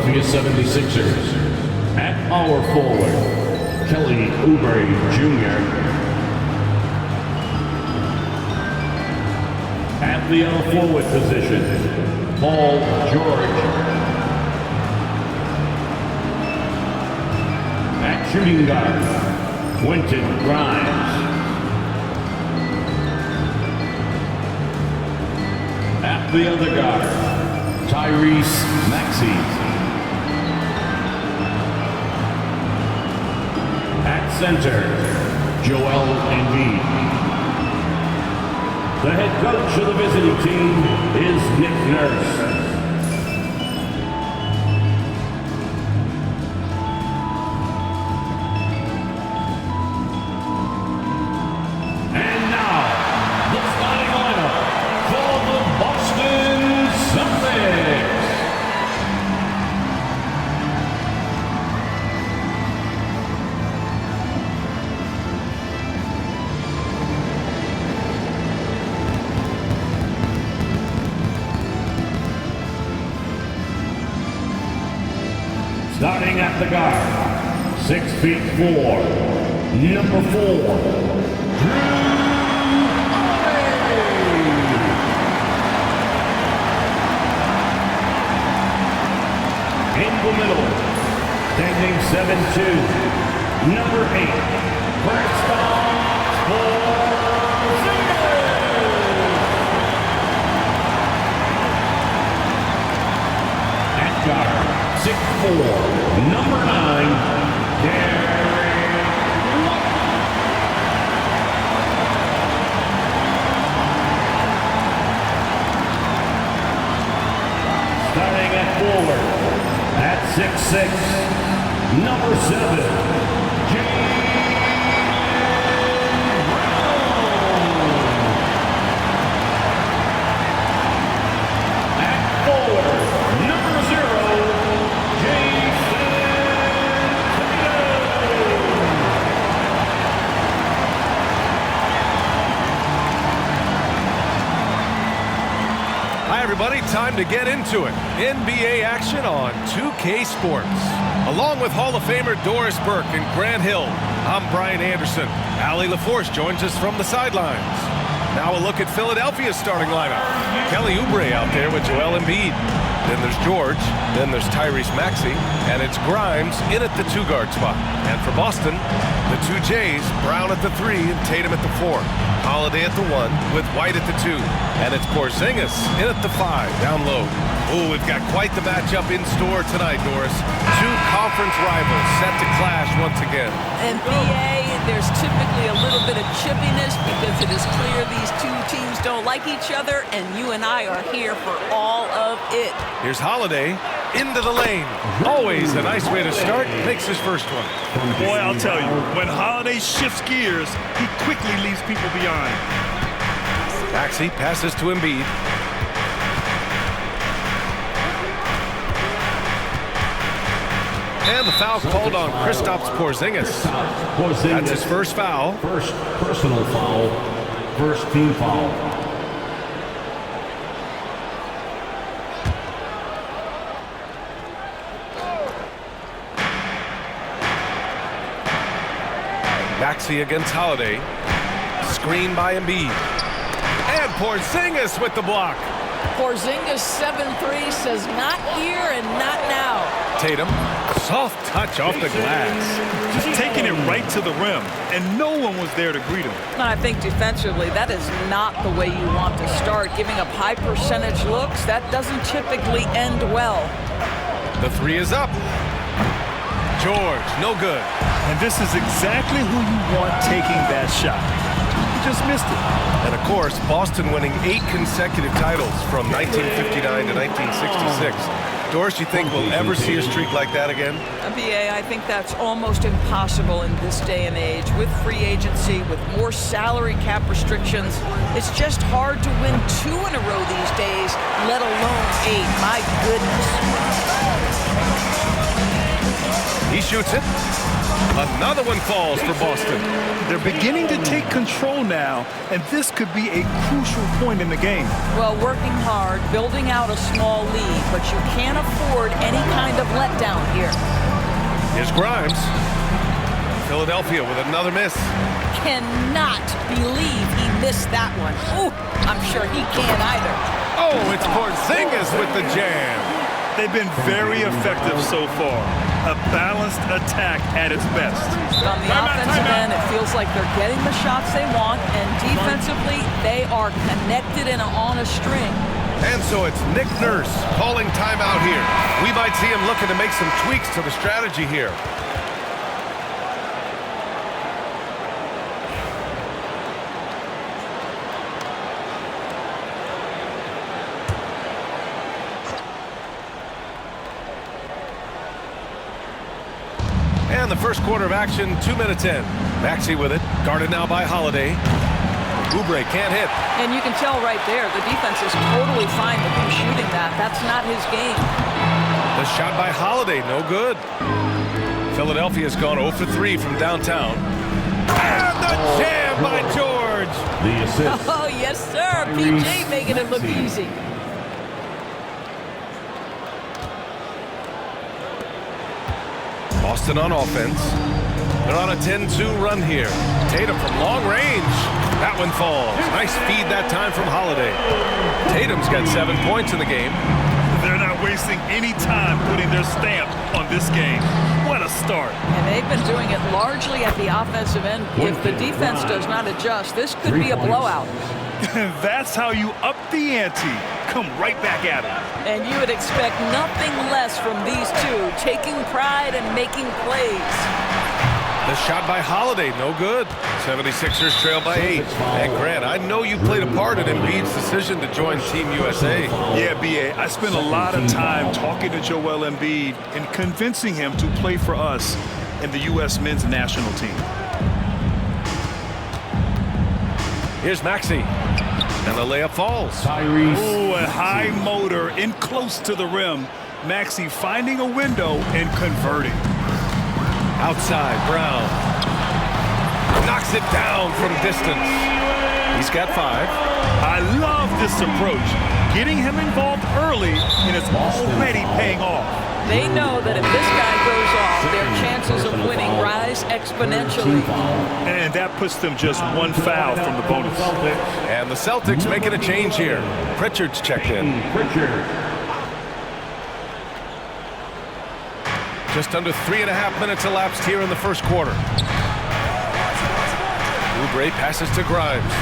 Philadelphia 76ers. At power forward, Kelly Oubre Jr. At the other forward position, Paul George. At shooting guard, Quentin Grimes. At the other guard, Tyrese Maxey. At center, Joel Embiid. The head coach of the visiting team is Nick Nurse. And now, the starting lineup for the Boston Celtics. Starting at the guard, 6'4", number 4, Drew Holiday. In the middle, standing 7'2", number 8, Kristaps Porzingis. At guard, 6'4", number 9, Derek White. Starting at forward, at 6'6", number 7, Jaylen Brown. At forward, number 0, Hi everybody, time to get into it. NBA action on 2K Sports. Along with Hall of Famer Doris Burke and Grant Hill, I'm Brian Anderson. Allie LaForce joins us from the sidelines. Now a look at Philadelphia's starting lineup. Kelly Oubre out there with Joel Embiid. Then there's George, then there's Tyrese Maxey, and it's Grimes in at the 2-guard spot. And for Boston, the 2 J's, Brown at the 3 and Tatum at the 4. Holiday at the 1 with White at the 2. And it's Porzingis in at the 5, down low. Oh, we've got quite the matchup in store tonight, Doris. 2 conference rivals set to clash once again. NBA, there's typically a little bit of chippiness because it is clear these 2 teams don't like each other, and you and I are here for all of it. Here's Holiday into the lane. Always a nice way to start. Makes his first one. Boy, I'll tell you, when Holiday shifts gears, he quickly leaves people behind. Maxey passes to Embiid. And the foul called on Kristaps Porzingis. That's his first foul. First personal foul, first team foul. Maxey against Holiday. Screen by Embiid. And Porzingis with the block. Porzingis 7'3" says not here and not now. Tatum, soft touch off the glass. Just taking it right to the rim, and no one was there to greet him. And I think defensively, that is not the way you want to start. Giving up high percentage looks, that doesn't typically end well. The 3 is up. George, no good. And this is exactly who you want taking that shot. He just missed it. And of course, Boston winning 8 consecutive titles from 1959 to 1966. Doris, you think we'll ever see a streak like that again? NBA, I think that's almost impossible in this day and age. With free agency, with more salary cap restrictions, it's just hard to win 2 in a row these days, let alone 8. My goodness. He shoots it. Another one falls for Boston. They're beginning to take control now, and this could be a crucial point in the game. Well, working hard, building out a small lead, but you can't afford any kind of letdown here. Here's Grimes. Philadelphia with another miss. Cannot believe he missed that one. Ooh, I'm sure he can't either. Oh, it's Porzingis with the jam. They've been very effective so far. A balanced attack at its best. On the offensive end, it feels like they're getting the shots they want, and defensively, they are connected and on a string. And so it's Nick Nurse calling timeout here. We might see him looking to make some tweaks to the strategy here. And the first quarter of action, 2 minutes in. Maxey with it, guarded now by Holiday. Oubre can't hit. And you can tell right there, the defense is totally fine with him shooting that. That's not his game. The shot by Holiday, no good. Philadelphia's gone 0 for 3 from downtown. And the jam by George. The assist. Oh, yes, sir. PJ making it look easy. Boston on offense. They're on a 10-2 run here. Tatum from long range. That one falls. Nice feed that time from Holiday. Tatum's got 7 points in the game. They're not wasting any time putting their stamp on this game. What a start. And they've been doing it largely at the offensive end. If the defense does not adjust, this could be a blowout. That's how you up the ante. Come right back at it. And you would expect nothing less from these two, taking pride and making plays. The shot by Holiday, no good. 76ers trail by 8. And Grant, I know you played a part in Embiid's decision to join Team USA. Yeah, B.A., I spent a lot of time talking to Joel Embiid and convincing him to play for us in the U.S. men's national team. Here's Maxey. And the layup falls. Ooh, a high motor in close to the rim. Maxey finding a window and converting. Outside, Brown. Knocks it down from distance. He's got 5. I love this approach. Getting him involved early, and it's already paying off. They know that if this guy goes off, their chances of winning rise exponentially. And that puts them just 1 foul from the bonus. And the Celtics making a change here. Pritchard's checked in. Just under 3.5 minutes elapsed here in the first quarter. Oubre passes to Grimes.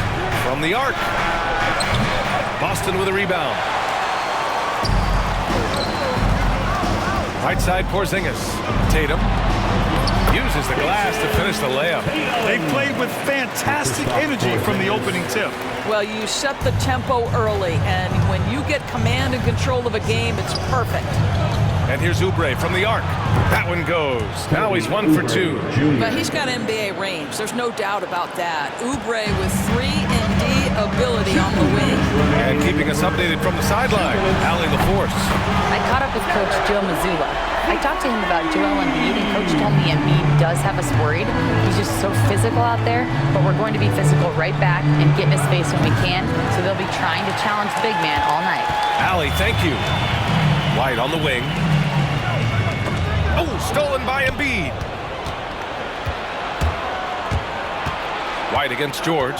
From the arc. Boston with a rebound. Right side, Porzingis. Tatum uses the glass to finish the layup. They played with fantastic energy from the opening tip. Well, you set the tempo early, and when you get command and control of a game, it's perfect. And here's Oubre from the arc. That one goes. Now he's 1 for 2. But he's got NBA range. There's no doubt about that. Oubre with 3-and-D ability on the wing. And keeping us updated from the sideline, Allie LaForce. I caught up with Coach Joe Mazzulla. I talked to him about Joel Embiid, and Coach told me Embiid does have us worried. He's just so physical out there, but we're going to be physical right back and get in his face when we can, so they'll be trying to challenge the big man all night. Allie, thank you. White on the wing. Oh, stolen by Embiid. White against George.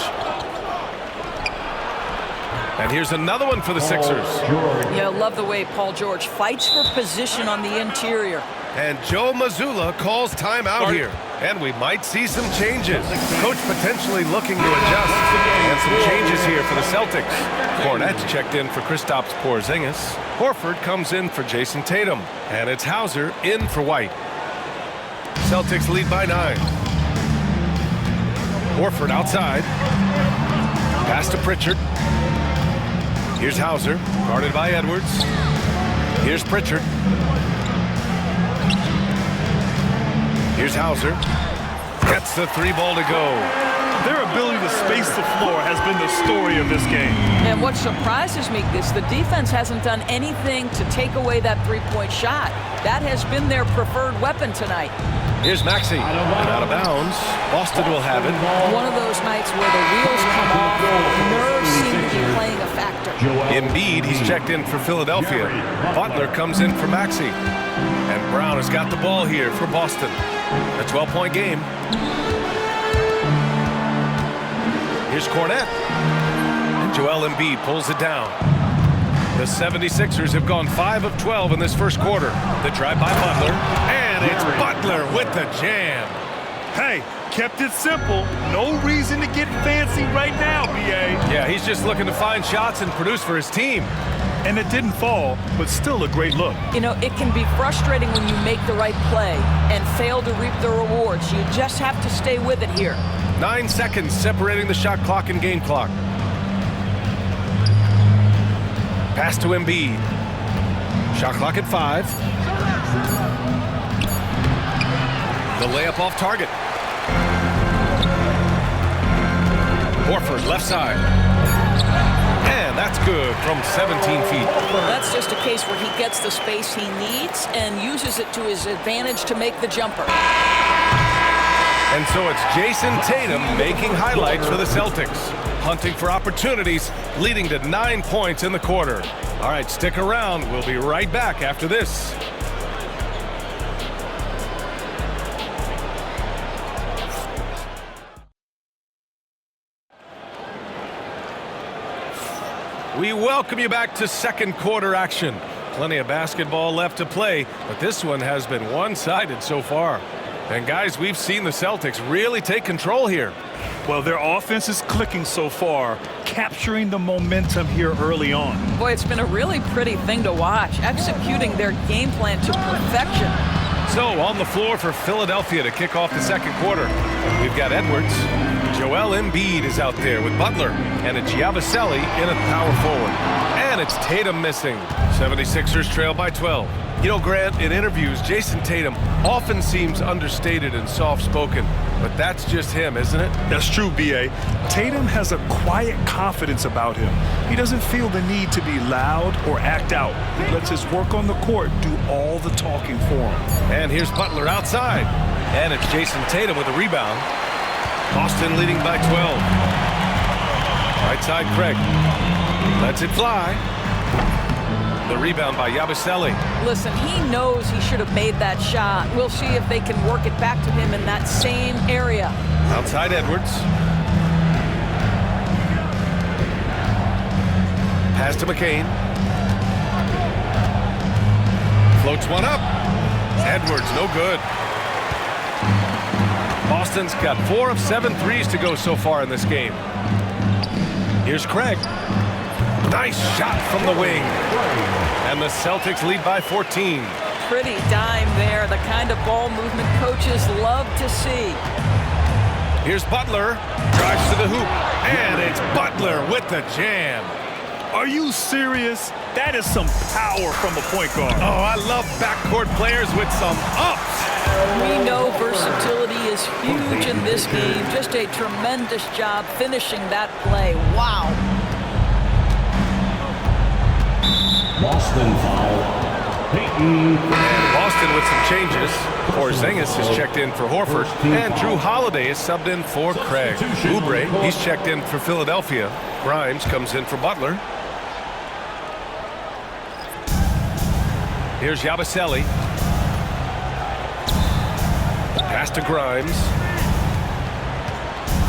And here's another one for the Sixers. Yeah, love the way Paul George fights for position on the interior. And Joe Mazzulla calls timeout here. And we might see some changes. Coach potentially looking to adjust. And some changes here for the Celtics. Cornette's checked in for Kristaps Porzingis. Horford comes in for Jason Tatum. And it's Hauser in for White. Celtics lead by 9. Horford outside. Pass to Pritchard. Here's Hauser, guarded by Edwards. Here's Pritchard. Here's Hauser. Gets the 3 ball to go. Their ability to space the floor has been the story of this game. And what surprises me is the defense hasn't done anything to take away that three-point shot. That has been their preferred weapon tonight. Here's Maxey, and out of bounds. Boston will have it. One of those nights where the wheels come off, nerves seem to be playing a factor. Embiid, he's checked in for Philadelphia. Butler comes in for Maxey. And Brown has got the ball here for Boston. A 12-point game. Here's Cornette. And Joel Embiid pulls it down. The 76ers have gone 5 of 12 in this first quarter. The drive by Butler. And it's Butler with the jam. Hey, kept it simple. No reason to get fancy right now, B.A. Yeah, he's just looking to find shots and produce for his team. And it didn't fall, but still a great look. You know, it can be frustrating when you make the right play and fail to reap the rewards. You just have to stay with it here. 9 seconds separating the shot clock and game clock. Pass to Embiid. Shot clock at 5. The layup off target. Horford left side. And that's good from 17 feet. That's just a case where he gets the space he needs and uses it to his advantage to make the jumper. And so it's Jason Tatum making highlights for the Celtics. Hunting for opportunities, leading to 9 points in the quarter. All right, stick around. We'll be right back after this. We welcome you back to second quarter action. Plenty of basketball left to play, but this one has been one-sided so far. And guys, we've seen the Celtics really take control here. Well, their offense is clicking so far, capturing the momentum here early on. Boy, it's been a really pretty thing to watch, executing their game plan to perfection. So on the floor for Philadelphia to kick off the second quarter, we've got Edwards. Joel Embiid is out there with Butler, and it's Yabusele in at power forward. And it's Tatum missing. 76ers trail by 12. You know, Grant, in interviews, Jason Tatum often seems understated and soft-spoken, but that's just him, isn't it? That's true, B.A. Tatum has a quiet confidence about him. He doesn't feel the need to be loud or act out. He lets his work on the court do all the talking for him. And here's Butler outside. And it's Jason Tatum with a rebound. Boston leading by 12. Right side, Craig. Lets it fly. The rebound by Yabusele. Listen, he knows he should have made that shot. We'll see if they can work it back to him in that same area. Outside Edwards. Pass to McCain. Floats one up. Edwards, no good. Boston's got 4 of 7 threes to go so far in this game. Here's Craig. Nice shot from the wing. And the Celtics lead by 14. Pretty dime there, the kind of ball movement coaches love to see. Here's Butler. Drives to the hoop. And it's Butler with the jam. Are you serious? That is some power from a point guard. Oh, I love backcourt players with some ups. We know versatility is huge in this game. Just a tremendous job finishing that play. Wow. Boston foul. Peyton. And Boston with some changes. Porzingis has checked in for Horford. And Drew Holiday is subbed in for Craig. Oubre, he's checked in for Philadelphia. Grimes comes in for Butler. Here's Yabusele. Pass to Grimes.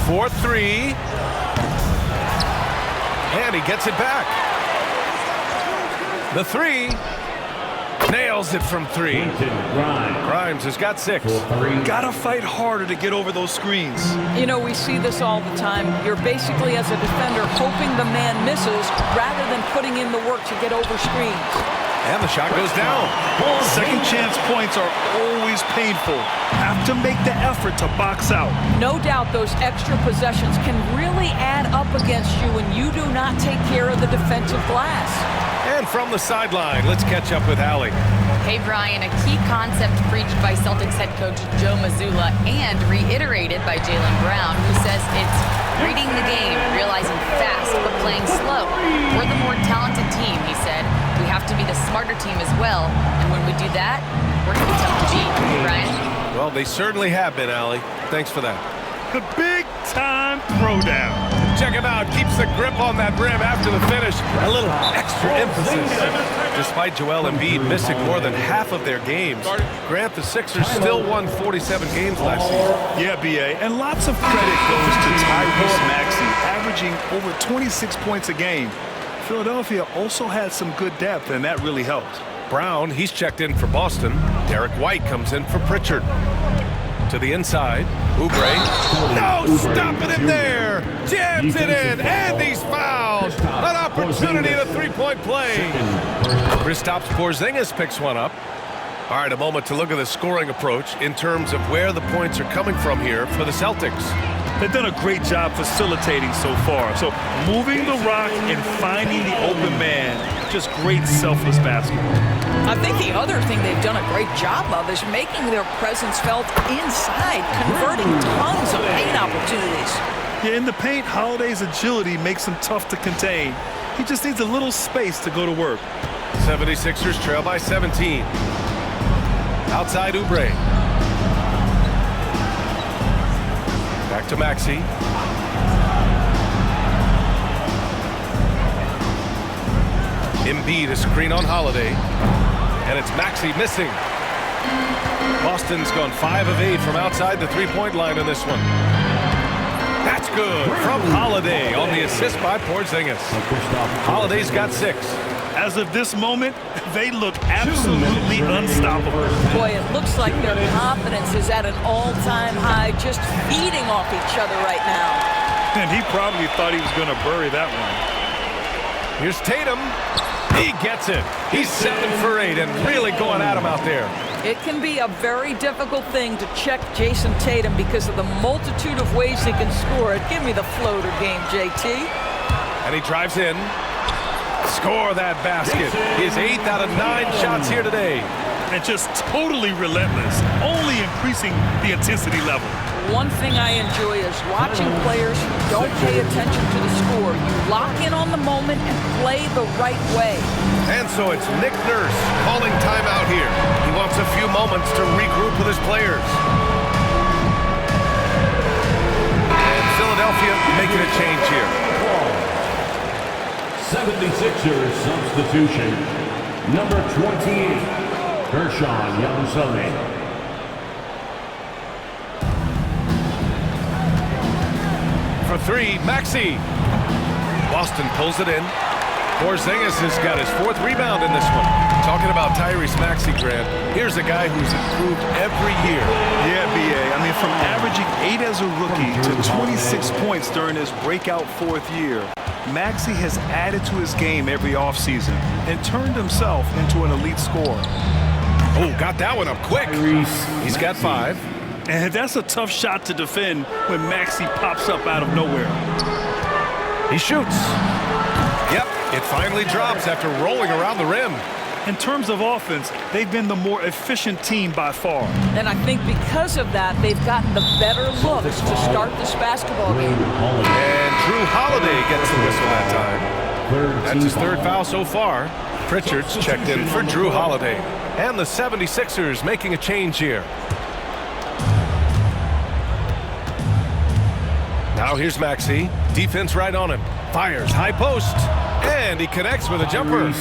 4-3. And he gets it back. The 3. Nails it from 3. Grimes has got 6. Gotta fight harder to get over those screens. You know, we see this all the time. You're basically, as a defender, hoping the man misses rather than putting in the work to get over screens. And the shot goes down. Second chance points are always painful. Have to make the effort to box out. No doubt those extra possessions can really add up against you when you do not take care of the defensive glass. And from the sideline, let's catch up with Allie. Hey, Brian, a key concept preached by Celtics head coach Joe Mazzulla and reiterated by Jaylen Brown, who says it's reading the game, realizing fast, but playing slow. We're the more talented team, he said. We have to be the smarter team as well, and when we do that, we're going to be tough to beat. Brian? Well, they certainly have been, Allie. Thanks for that. The big-time throwdown. Check him out. Keeps the grip on that rim after the finish. A little extra emphasis. Despite Joel Embiid missing more than half of their games, Grant, the Sixers still won 47 games last season. Yeah, B.A., and lots of credit goes to Tyrese Maxey, averaging over 26 points a game. Philadelphia also had some good depth, and that really helped. Brown, he's checked in for Boston. Derek White comes in for Pritchard. To the inside, Oubre. No, stop it in there! Jams it in, and he's fouled! An opportunity at a three-point play. Kristaps Porzingis picks one up. All right, a moment to look at the scoring approach in terms of where the points are coming from here for the Celtics. They've done a great job facilitating so far. So moving the rock and finding the open man, just great selfless basketball. I think the other thing they've done a great job of is making their presence felt inside, converting tons of paint opportunities. Yeah, in the paint, Holiday's agility makes him tough to contain. He just needs a little space to go to work. 76ers trail by 17. Outside Oubre. Back to Maxey. Embiid, a screen on Holiday. And it's Maxey missing. Boston's gone 5 of 8 from outside the three-point line in this one. That's good from Holiday on the assist by Porzingis. Holiday's got 6. As of this moment, they look absolutely unstoppable. Boy, it looks like their confidence is at an all-time high, just feeding off each other right now. And he probably thought he was going to bury that one. Here's Tatum. He gets it. He's 7 for 8 and really going at him out there. It can be a very difficult thing to check Jason Tatum because of the multitude of ways he can score it. Give me the floater game, JT. And he drives in. Score that basket. His 8th out of 9 shots here today. And just totally relentless, only increasing the intensity level. One thing I enjoy is watching players who don't pay attention to the score. You lock in on the moment and play the right way. And so it's Nick Nurse calling timeout here. He wants a few moments to regroup with his players. And Philadelphia making a change here. 76ers substitution. Number 28, Gershon Yabusele. For 3, Maxey. Boston pulls it in. Porzingis has got his 4th rebound in this one. Talking about Tyrese Maxey, Grant, here's a guy who's improved every year. Yeah, B.A. I mean, from averaging 8 as a rookie to 26 points during his breakout 4th year, Maxey has added to his game every offseason and turned himself into an elite scorer. Oh, got that one up quick. He's got 5. And that's a tough shot to defend when Maxey pops up out of nowhere. He shoots. Yep, it finally drops after rolling around the rim. In terms of offense, they've been the more efficient team by far. And I think because of that, they've gotten the better looks to start this basketball game. And Drew Holiday gets the whistle that time. That's his 3rd foul so far. Pritchard's checked in for Drew Holiday. And the 76ers making a change here. Now here's Maxey. Defense right on him. Fires high post. And he connects with a jumper.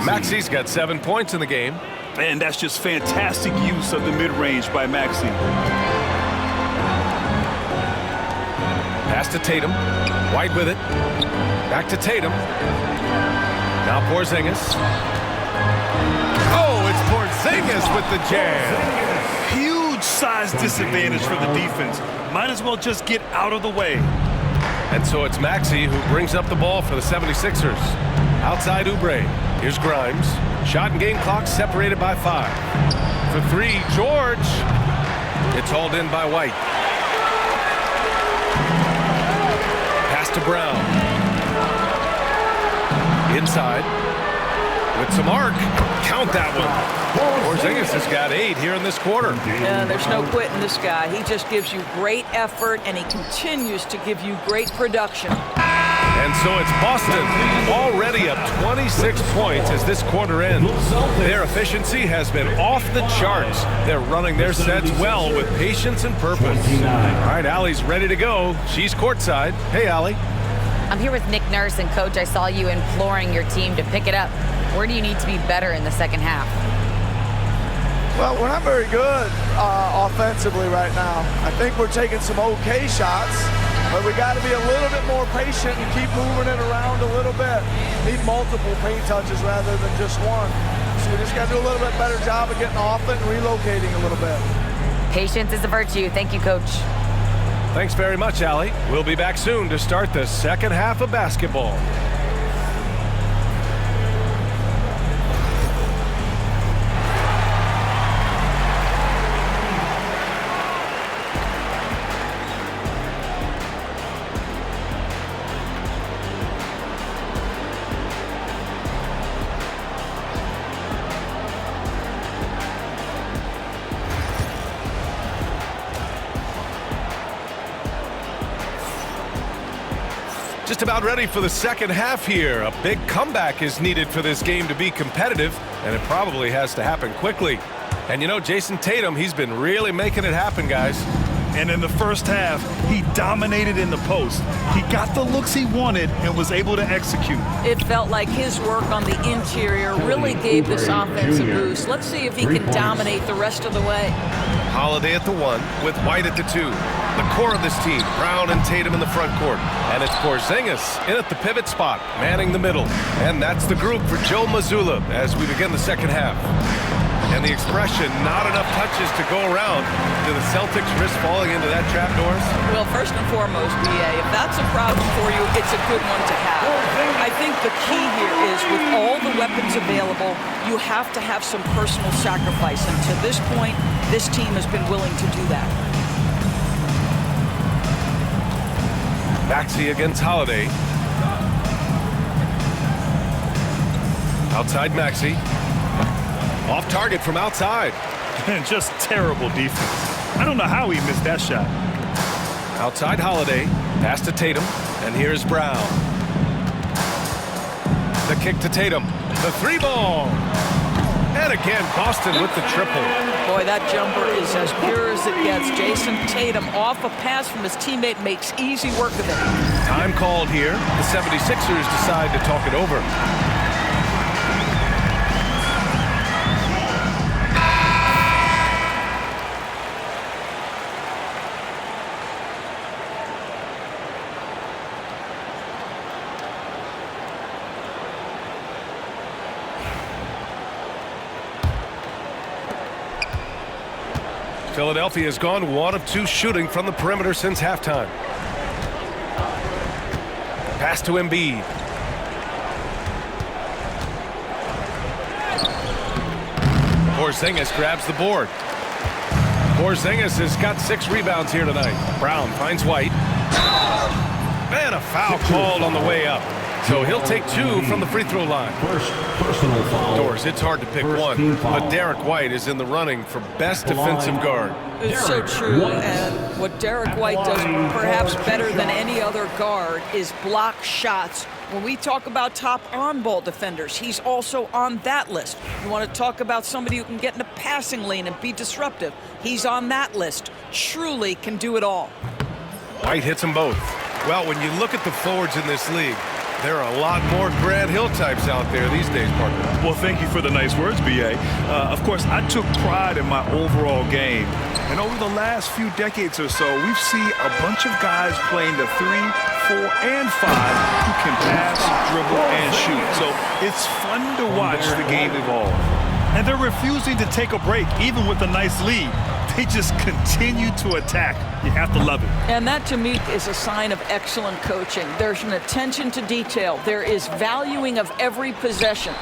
Maxey's got 7 points in the game. And that's just fantastic use of the mid-range by Maxey. Pass to Tatum. White with it. Back to Tatum. Now Porzingis. Oh, it's Porzingis with the jam. Huge size disadvantage for the defense. Might as well just get out of the way. And so it's Maxey who brings up the ball for the 76ers. Outside Oubre. Here's Grimes. Shot and game clock separated by 5. For 3, George. It's hauled in by White. Pass to Brown. Inside. With some arc. Count that one. Porzingis has got 8 here in this quarter. Yeah, there's no quitting this guy. He just gives you great effort, and he continues to give you great production. And so it's Boston already up 26 points as this quarter ends. Their efficiency has been off the charts. They're running their sets well with patience and purpose. All right, Allie's ready to go. She's courtside. Hey, Allie. I'm here with Nick Nurse, and Coach, I saw you imploring your team to pick it up. Where do you need to be better in the second half? Well, we're not very good offensively right now. I think we're taking some okay shots, but we got to be a little bit more patient and keep moving it around a little bit. Need multiple paint touches rather than just one. So we just got to do a little bit better job of getting off it and relocating a little bit. Patience is a virtue. Thank you, Coach. Thanks very much, Allie. We'll be back soon to start the second half of basketball. Just about ready for the second half here. A big comeback is needed for this game to be competitive, and it probably has to happen quickly. And you know, Jason Tatum, he's been really making it happen, guys. And in the first half, he dominated in the post. He got the looks he wanted and was able to execute. It felt like his work on the interior really gave this offense a boost. Let's see if he can dominate the rest of the way. Holiday at the 1 with White at the 2. The core of this team, Brown and Tatum in the front court. And it's Porzingis in at the pivot spot, manning the middle. And that's the group for Joe Mazzulla as we begin the second half. And the expression, not enough touches to go around. Do the Celtics risk falling into that trap, Doris? Well, first and foremost, BA, if that's a problem for you, it's a good one to have. I think the key here is with all the weapons available, you have to have some personal sacrifice. And to this point, this team has been willing to do that. Maxey against Holiday. Outside Maxey. Off target from outside. And just terrible defense. I don't know how he missed that shot. Outside Holiday. Pass to Tatum. And here's Brown. The kick to Tatum. The 3-ball. And again, Boston with the triple. Boy, that jumper is as pure as it gets. Jason Tatum off a pass from his teammate makes easy work of it. Time called here. The 76ers decide to talk it over. Philadelphia has gone 1 of 2 shooting from the perimeter since halftime. Pass to Embiid. Porzingis grabs the board. Porzingis has got 6 rebounds here tonight. Brown finds White. And a foul called on the way up. So he'll take 2 from the free throw line. First personal foul. Doors, it's hard to pick one, but Derek White is in the running for best defensive guard. It's so true, and what Derek White does perhaps better than any other guard is block shots. When we talk about top on-ball defenders, he's also on that list. You want to talk about somebody who can get in a passing lane and be disruptive, he's on that list. Truly can do it all. White hits them both. Well, when you look at the forwards in this league, there are a lot more Grant Hill types out there these days, partner. Well, thank you for the nice words, B.A. Of course, I took pride in my overall game. And over the last few decades or so, we've seen a bunch of guys playing the 3, 4, and 5 who can pass, dribble, and shoot. So it's fun to watch the game evolve. And they're refusing to take a break, even with a nice lead. They just continue to attack. You have to love it. And that, to me, is a sign of excellent coaching. There's an attention to detail. There is valuing of every possession.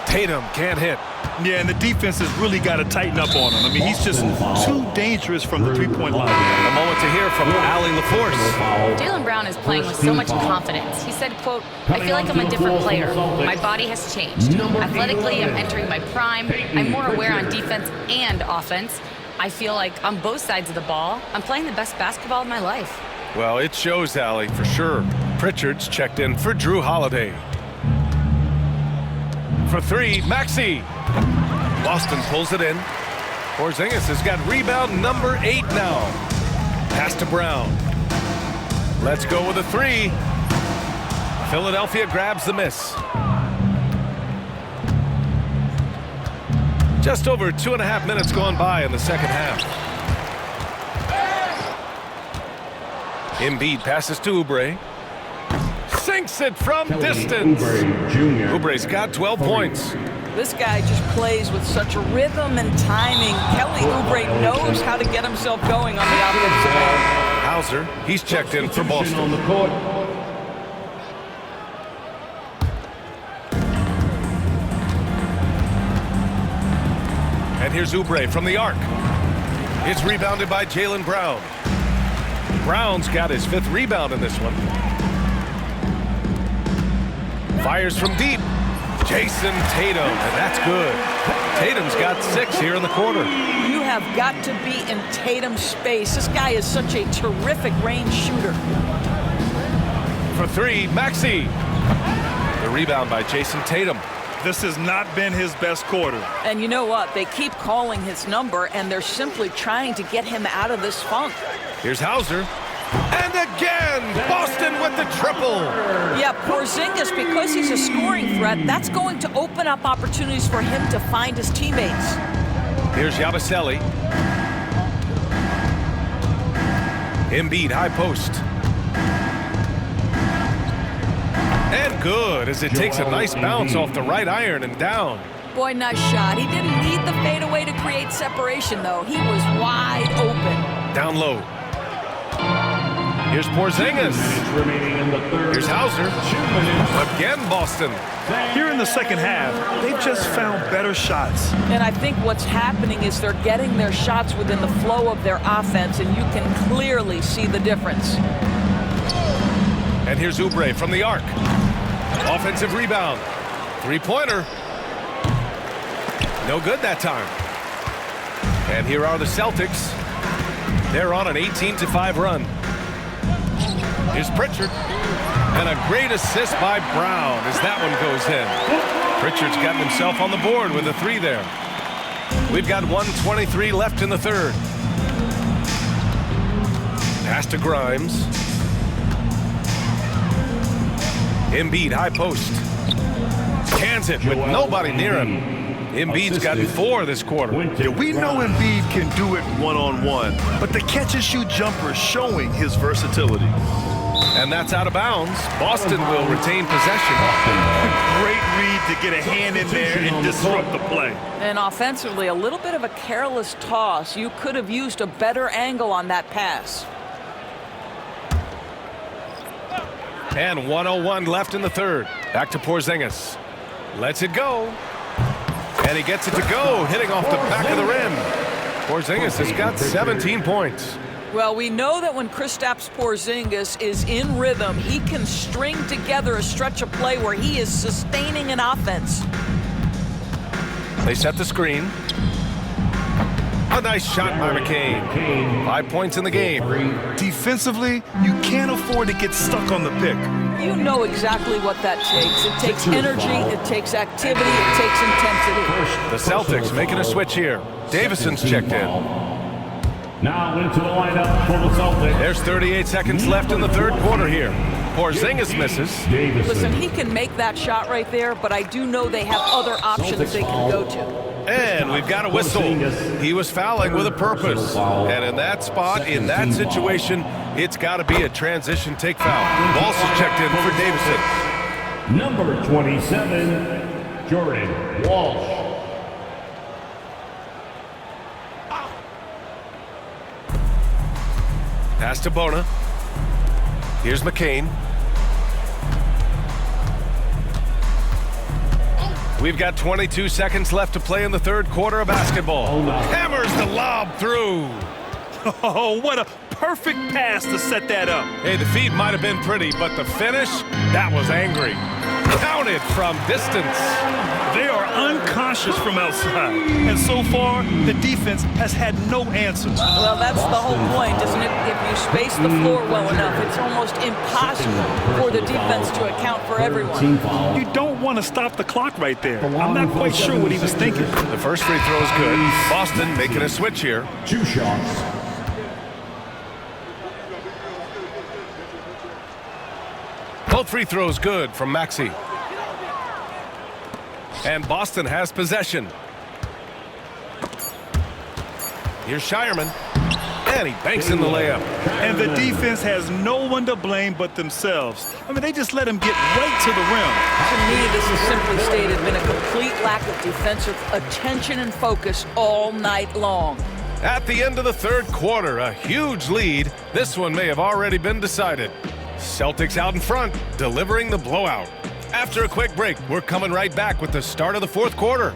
Tatum can't hit. Yeah, and the defense has really got to tighten up on him. I mean, he's just too dangerous from the three-point line. A moment to hear from Allie LaForce. Jaylen Brown is playing with so much confidence. He said, quote, "I feel like I'm a different player. My body has changed. Athletically, I'm entering my prime. I'm more aware on defense and offense. I feel like on both sides of the ball, I'm playing the best basketball of my life." Well, it shows, Allie, for sure. Pritchard's checked in for Drew Holiday. For three, Maxey. Boston pulls it in. Porzingis has got rebound number 8 now. Pass to Brown. Let's go with a three. Philadelphia grabs the miss. Just over 2.5 minutes gone by in the second half. Embiid passes to Oubre. Sinks it from distance. Oubre's got 12 points. This guy just plays with such a rhythm and timing. Kelly Oubre knows how to get himself going on the offensive end. Hauser, he's checked in for Boston. On the court. And here's Oubre from the arc. It's rebounded by Jaylen Brown. Brown's got his 5th rebound in this one. Fires from deep. Jason Tatum, and that's good. Tatum's got 6 here in the quarter. You have got to be in Tatum's space. This guy is such a terrific range shooter. For three, Maxey. The rebound by Jason Tatum. This has not been his best quarter. And you know what? They keep calling his number, and they're simply trying to get him out of this funk. Here's Hauser. And again, Boston with the triple. Yeah, Porzingis, because he's a scoring threat, that's going to open up opportunities for him to find his teammates. Here's Yabusele. Embiid, high post. And good, as it takes a nice bounce off the right iron and down. Boy, nice shot. He didn't need the fadeaway to create separation, though. He was wide open. Down low. Here's Porzingis. Here's Hauser. Again, Boston. Here in the second half, they've just found better shots. And I think what's happening is they're getting their shots within the flow of their offense, and you can clearly see the difference. And here's Oubre from the arc. Offensive rebound. Three-pointer. No good that time. And here are the Celtics. They're on an 18-5 run. Here's Pritchard. And a great assist by Brown as that one goes in. Pritchard's gotten himself on the board with a 3 there. We've got 1:23 left in the third. Pass to Grimes. Embiid, high post. Cans it with nobody near him. Embiid's gotten 4 this quarter. Yeah, we know Embiid can do it one-on-one, but the catch-and-shoot jumper is showing his versatility. And that's out of bounds. Boston will retain possession. Great read to get a hand in there and disrupt the play. And offensively, a little bit of a careless toss. You could have used a better angle on that pass. And 1:01 left in the third. Back to Porzingis. Lets it go. And he gets it to go, hitting off the back of the rim. Porzingis has got 17 points. Well, we know that when Kristaps Porzingis is in rhythm, he can string together a stretch of play where he is sustaining an offense. They set the screen. A nice shot by McCain. 5 points in the game. Defensively, you can't afford to get stuck on the pick. You know exactly what that takes. It takes energy, it takes activity, it takes intensity. The Celtics making a switch here. Davison's checked in. Now into the lineup for the Celtics. There's 38 seconds left in the third quarter here. Porzingis misses. Listen, he can make that shot right there, but I do know they have other options they can go to. And we've got a whistle. He was fouling with a purpose. And in that spot, in that situation, it's got to be a transition take foul. Walsh is checked in for Davison. Number 27, Jordan Walsh. Pass to Bona. Here's McCain. We've got 22 seconds left to play in the third quarter of basketball. Hammers the lob through. Oh, what a perfect pass to set that up. Hey, the feed might have been pretty, but the finish, that was angry. Counted from distance. They are unconscious from outside. And so far, the defense has had no answers. Well, that's the whole point, isn't it? If you space the floor well enough, it's almost impossible for the defense to account for everyone. You don't want to stop the clock right there. I'm not quite sure what he was thinking. The first free throw is good. Boston making a switch here. 2 shots. Both free throws good from Maxey. And Boston has possession. Here's Shireman. And he banks in the layup. And the defense has no one to blame but themselves. I mean, they just let him get right to the rim. To me, this has simply stated been a complete lack of defensive attention and focus all night long. At the end of the third quarter, a huge lead. This one may have already been decided. Celtics out in front, delivering the blowout. After a quick break, we're coming right back with the start of the fourth quarter.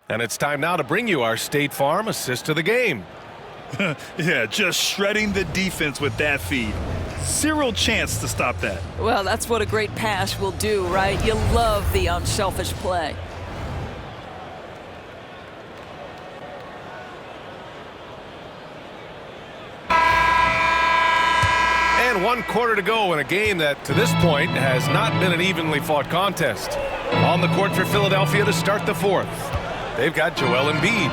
And it's time now to bring you our State Farm assist of the game. Yeah, just shredding the defense with that feed. Zero chance to stop that. Well, that's what a great pass will do, right? You love the unselfish play. And 1 quarter to go in a game that, to this point, has not been an evenly fought contest. On the court for Philadelphia to start the fourth. They've got Joel Embiid.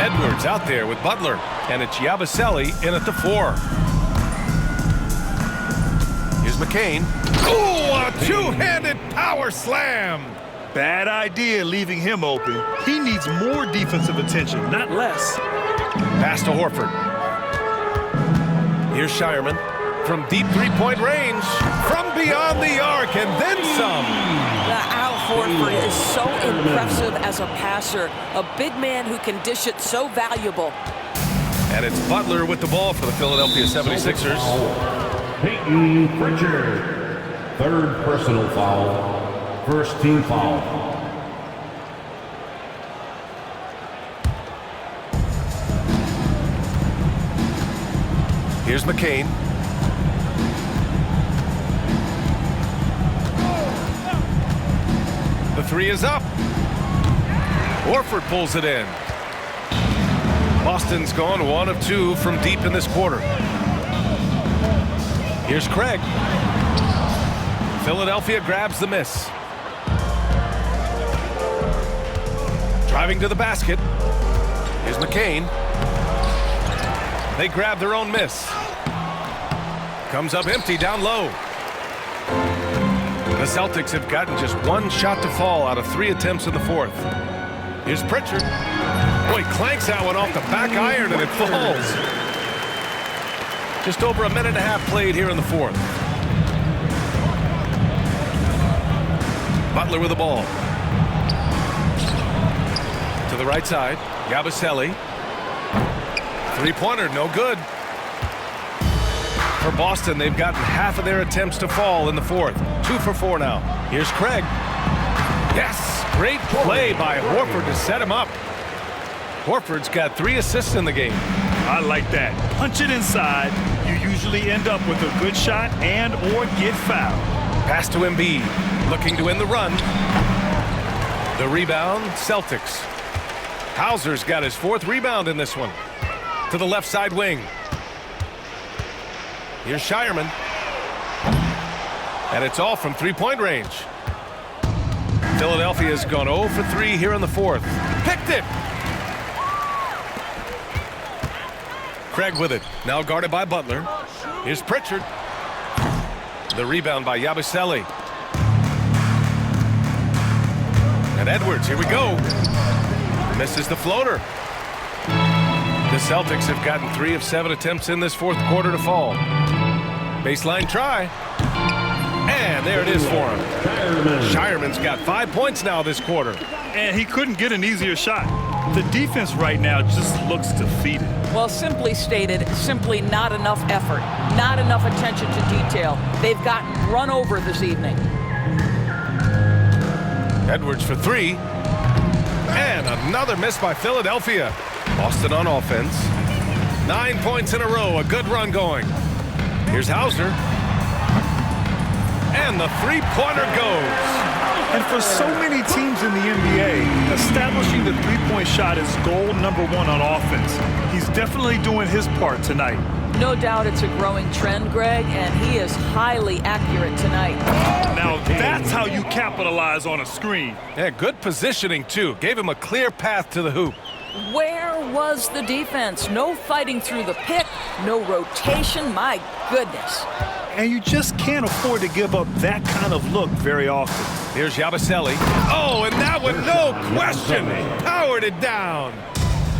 Edwards out there with Butler. And it's Yabusele in at the 4. Here's McCain. Oh, a two-handed power slam. Bad idea leaving him open. He needs more defensive attention, not less. Pass to Horford. Here's Shireman. From deep three-point range. From beyond the arc and then some. Al Horford is so impressive as a passer. A big man who can dish it so valuable. And it's Butler with the ball for the Philadelphia 76ers. Peyton Pritchard. Third personal foul. First team foul. Here's McCain. The three is up. Horford pulls it in. Boston's gone 1 of 2 from deep in this quarter. Here's Craig. Philadelphia grabs the miss. Driving to the basket. Here's McCain. They grab their own miss. Comes up empty down low. The Celtics have gotten just 1 shot to fall out of 3 attempts in the fourth. Here's Pritchard. Boy, clanks that one off the back iron and it falls. Just over a minute and a half played here in the fourth. Butler with the ball. To the right side. Yabusele. Three-pointer, no good. For Boston, they've gotten half of their attempts to fall in the fourth. 2 for 4 now. Here's Craig. Yes, great play by Horford to set him up. Horford's got 3 assists in the game. I like that. Punch it inside. You usually end up with a good shot and or get fouled. Pass to Embiid, looking to win the run. The rebound, Celtics. Hauser's got his 4th rebound in this one. To the left side wing. Here's Shireman. And it's all from three-point range. Philadelphia's gone 0 for 3 here in the fourth. Picked it! Craig with it. Now guarded by Butler. Here's Pritchard. The rebound by Yabusele. And Edwards, here we go. Misses the floater. The Celtics have gotten 3 of 7 attempts in this fourth quarter to fall. Baseline try. And there it is for him. Shireman's got 5 points now this quarter. And he couldn't get an easier shot. The defense right now just looks defeated. Well, simply stated, simply not enough effort, not enough attention to detail. They've gotten run over this evening. Edwards for three. And another miss by Philadelphia. Boston on offense. 9 points in a row, a good run going. Here's Hauser. And the three-pointer goes. And for so many teams in the NBA, establishing the three-point shot is goal number one on offense. He's definitely doing his part tonight. No doubt it's a growing trend, Greg, and he is highly accurate tonight. Now that's how you capitalize on a screen. Yeah, good positioning, too. Gave him a clear path to the hoop. Where was the defense? No fighting through the pick, no rotation. My goodness. And you just can't afford to give up that kind of look very often. Here's Yabusele. Oh, and that one, no question, powered it down.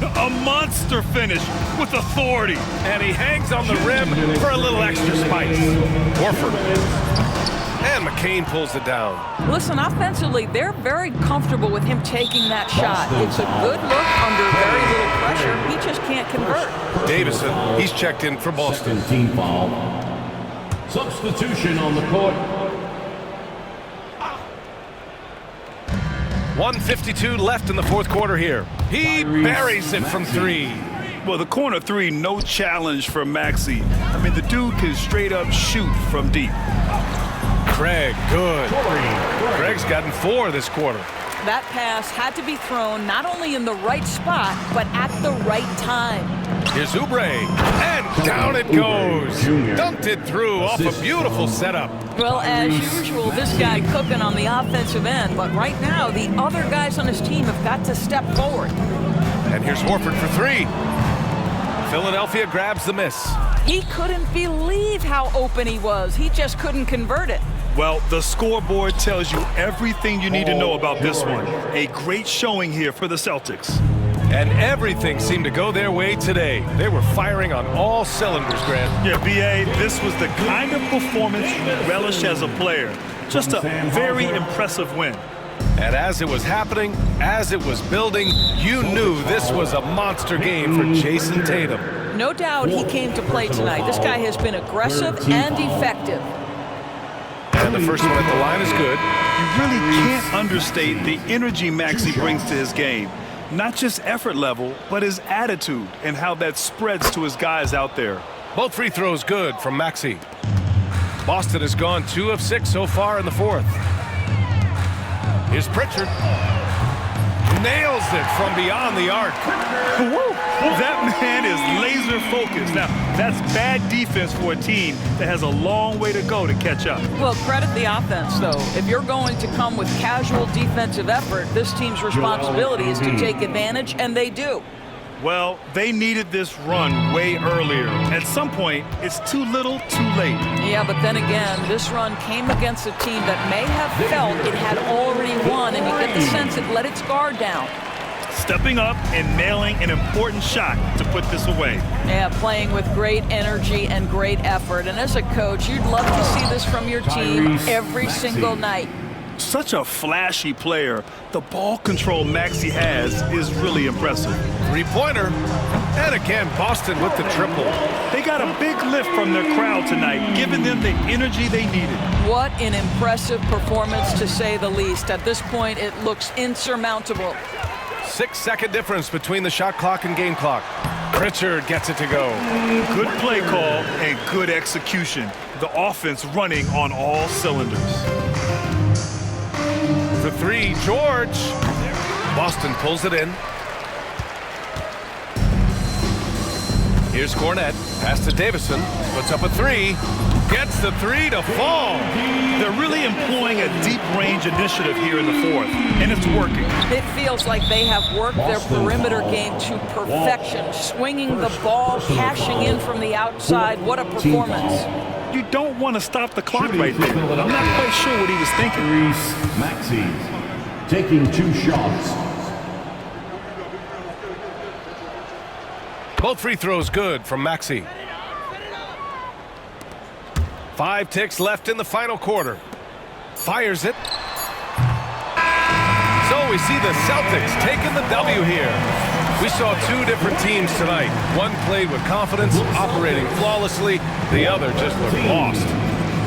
A monster finish with authority. And he hangs on the rim for a little extra spice. Horford. And McCain pulls it down. Listen, offensively, they're very comfortable with him taking that shot. It's a good look under very little pressure. He just can't convert. Davison, he's checked in for Boston. Second team foul. Substitution on the court. 1:52 left in the fourth quarter here. He buries it from three. Well, the corner three, no challenge for Maxey. I mean, the dude can straight up shoot from deep. Craig, good. Craig's gotten 4 this quarter. That pass had to be thrown not only in the right spot, but at the right time. Here's Oubre, and down it goes. Dumped it through off a beautiful setup. Well, as usual, this guy cooking on the offensive end, but right now the other guys on his team have got to step forward. And here's Horford for 3. Philadelphia grabs the miss. He couldn't believe how open he was. He just couldn't convert it. Well, the scoreboard tells you everything you need to know about this one. A great showing here for the Celtics. And everything seemed to go their way today. They were firing on all cylinders, Grant. Yeah, B.A., this was the kind of performance you relish as a player. Just a very impressive win. And as it was happening, as it was building, you knew this was a monster game for Jason Tatum. No doubt he came to play tonight. This guy has been aggressive and effective. And the first one at the line is good. You really can't understate the energy Maxey brings to his game. Not just effort level, but his attitude and how that spreads to his guys out there. Both free throws good from Maxey. Boston has gone 2 of 6 so far in the fourth. Here's Pritchard. Nails it from beyond the arc. That man is laser focused. Now, that's bad defense for a team that has a long way to go to catch up. Well, credit the offense, though. If you're going to come with casual defensive effort, this team's responsibility is to take advantage, and they do. Well, they needed this run way earlier. At some point, it's too little, too late. Yeah, but then again, this run came against a team that may have felt it had already won, and you get the sense it let its guard down. Stepping up and nailing an important shot to put this away. Yeah, playing with great energy and great effort. And as a coach, you'd love to see this from your team every single night. Such a flashy player. The ball control Maxey has is really impressive. Three-pointer. And again, Boston with the triple. They got a big lift from their crowd tonight, giving them the energy they needed. What an impressive performance, to say the least. At this point, it looks insurmountable. 6-second difference between the shot clock and game clock. Pritchard gets it to go. Good play call and good execution. The offense running on all cylinders. For 3, George. Boston pulls it in. Here's Cornette. Pass to Davison. Puts up a 3. Gets the 3 to fall. They're really employing a deep range initiative here in the fourth, and it's working. It feels like they have worked their perimeter game to perfection, swinging the ball, cashing in from the outside. What a performance. You don't want to stop the clock right there. I'm not quite sure what he was thinking. Maxey taking 2 shots. Both free throws good from Maxey. 5 ticks left in the final quarter. Fires it. So we see the Celtics taking the W here. We saw two different teams tonight. One played with confidence, operating flawlessly. The other just looked lost.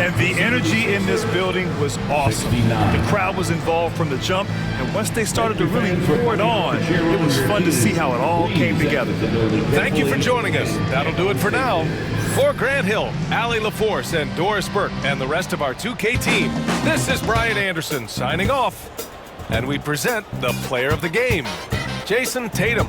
And the energy in this building was awesome. The crowd was involved from the jump, and once they started to really pour it on, it was fun to see how it all came together. Thank you for joining us. That'll do it for now. For Grant Hill, Allie LaForce, and Doris Burke, and the rest of our 2K team, this is Brian Anderson signing off. And we present the player of the game, Jason Tatum.